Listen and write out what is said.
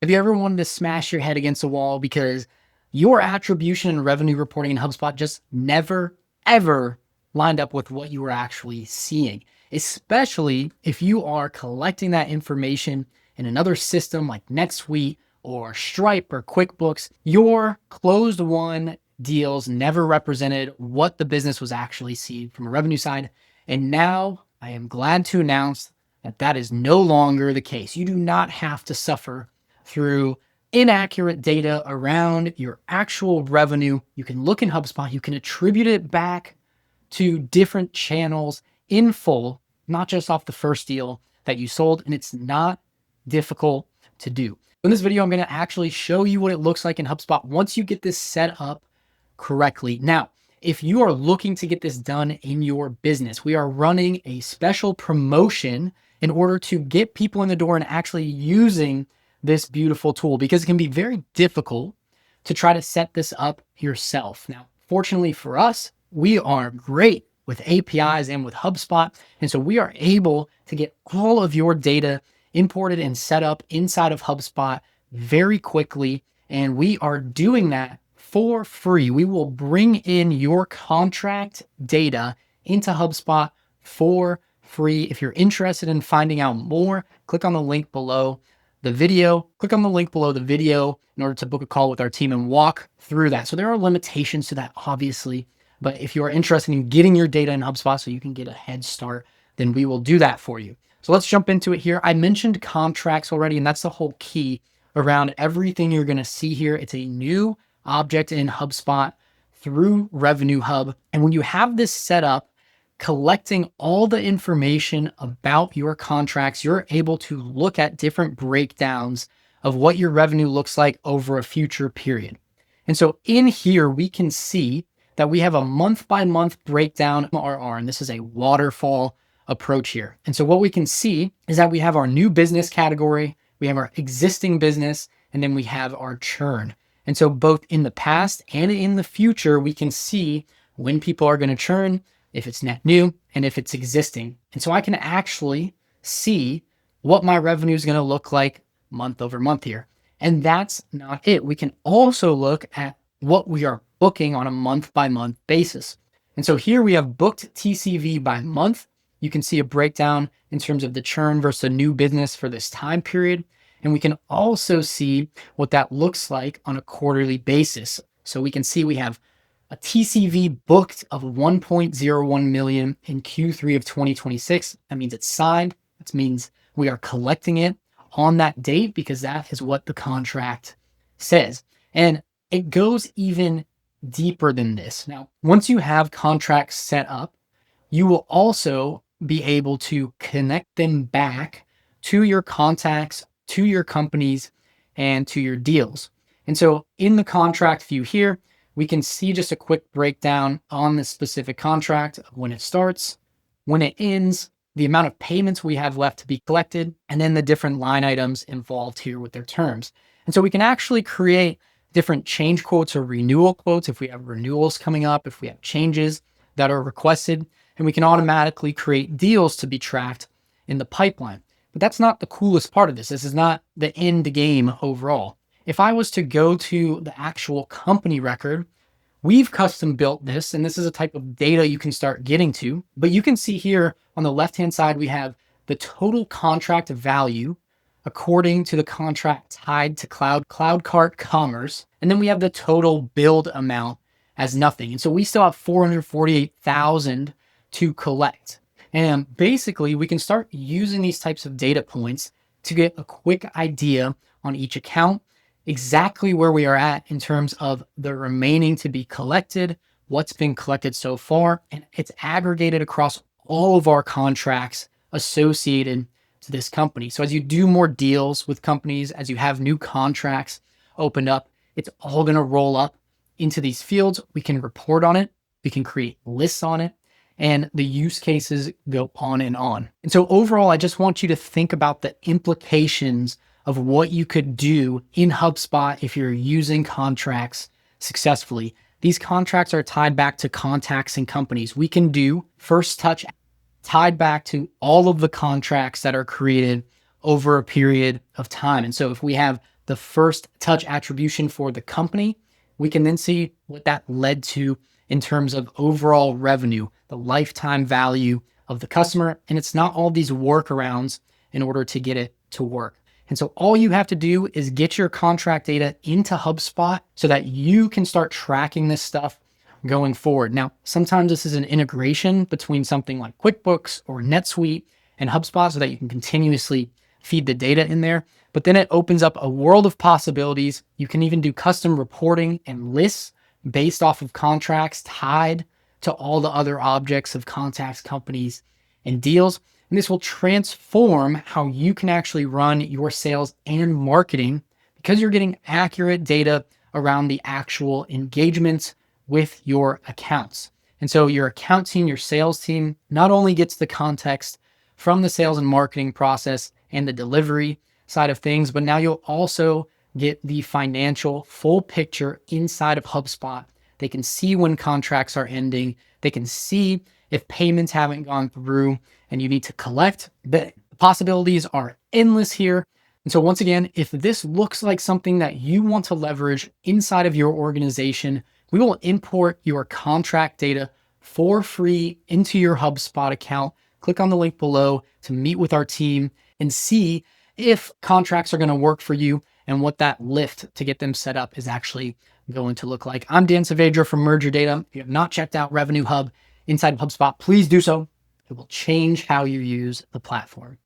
Have you ever wanted to smash your head against a wall because your attribution and revenue reporting in HubSpot just never, ever lined up with what you were actually seeing? Especially if you are collecting that information in another system like NetSuite or Stripe or QuickBooks, your closed won deals never represented what the business was actually seeing from a revenue side. And now I am glad to announce that that is no longer the case. You do not have to suffer through inaccurate data around your actual revenue. You can look in HubSpot, you can attribute it back to different channels in full, not just off the first deal that you sold. And it's not difficult to do. In this video, I'm going to actually show you what it looks like in HubSpot once you get this set up correctly. Now, if you are looking to get this done in your business, we are running a special promotion in order to get people in the door and actually using this beautiful tool, because it can be very difficult to try to set this up yourself. Now, fortunately for us, we are great with APIs and with HubSpot. And so we are able to get all of your data imported and set up inside of HubSpot very quickly. And we are doing that for free. We will bring in your contract data into HubSpot for free. If you're interested in finding out more, click on the link below the video, click on the link below the video in order to book a call with our team and walk through that. So there are limitations to that, obviously, but if you are interested in getting your data in HubSpot so you can get a head start, then we will do that for you. So let's jump into it here. I mentioned contracts already, and that's the whole key around everything you're going to see here. It's a new object in HubSpot through RevenueHub. And when you have this set up, collecting all the information about your contracts, you're able to look at different breakdowns of what your revenue looks like over a future period. And so in here, we can see that we have a month by month breakdown of RR, and this is a waterfall approach here. And so what we can see is that we have our new business category, we have our existing business, and then we have our churn. And so both in the past and in the future, we can see when people are going to churn, if it's net new, and if it's existing. And so I can actually see what my revenue is going to look like month over month here. And that's not it. We can also look at what we are booking on a month by month basis. And so here we have booked TCV by month. You can see a breakdown in terms of the churn versus a new business for this time period. And we can also see what that looks like on a quarterly basis. So we can see we have a TCV booked of 1.01 million in Q3 of 2026. That means it's signed. That means we are collecting it on that date because that is what the contract says. And it goes even deeper than this. Now, once you have contracts set up, you will also be able to connect them back to your contacts, to your companies, and to your deals. And so in the contract view here, we can see just a quick breakdown on this specific contract of when it starts, when it ends, the amount of payments we have left to be collected, and then the different line items involved here with their terms. And so we can actually create different change quotes or renewal quotes if we have renewals coming up, if we have changes that are requested, and we can automatically create deals to be tracked in the pipeline. But that's not the coolest part of this. This is not the end game overall. If I was to go to the actual company record, we've custom built this, and this is a type of data you can start getting to. But you can see here on the left-hand side, we have the total contract value according to the contract tied to CloudCart Commerce. And then we have the total billed amount as nothing. And so we still have 448,000 to collect. And basically, we can start using these types of data points to get a quick idea on each account, exactly where we are at in terms of the remaining to be collected, what's been collected so far, and it's aggregated across all of our contracts associated to this company. So as you do more deals with companies, as you have new contracts opened up, it's all going to roll up into these fields. We can report on it, we can create lists on it, and the use cases go on and on. And so overall, I just want you to think about the implications of what you could do in HubSpot if you're using contracts successfully. These contracts are tied back to contacts and companies. We can do first touch tied back to all of the contracts that are created over a period of time. And so if we have the first touch attribution for the company, we can then see what that led to in terms of overall revenue, the lifetime value of the customer. And it's not all these workarounds in order to get it to work. And so all you have to do is get your contract data into HubSpot so that you can start tracking this stuff going forward. Now, sometimes this is an integration between something like QuickBooks or NetSuite and HubSpot so that you can continuously feed the data in there. But then it opens up a world of possibilities. You can even do custom reporting and lists based off of contracts tied to all the other objects of contacts, companies, and deals. And this will transform how you can actually run your sales and marketing because you're getting accurate data around the actual engagements with your accounts. And so your account team, your sales team, not only gets the context from the sales and marketing process and the delivery side of things, but now you'll also get the financial full picture inside of HubSpot. They can see when contracts are ending. They can see if payments haven't gone through and you need to collect. The possibilities are endless here. And so once again, if this looks like something that you want to leverage inside of your organization, we will import your contract data for free into your HubSpot account. Click on the link below to meet with our team and see if contracts are going to work for you and what that lift to get them set up is actually going to look like. I'm Dan Saavedra from Merger Data. If you have not checked out RevenueHub inside of HubSpot, please do so. It will change how you use the platform.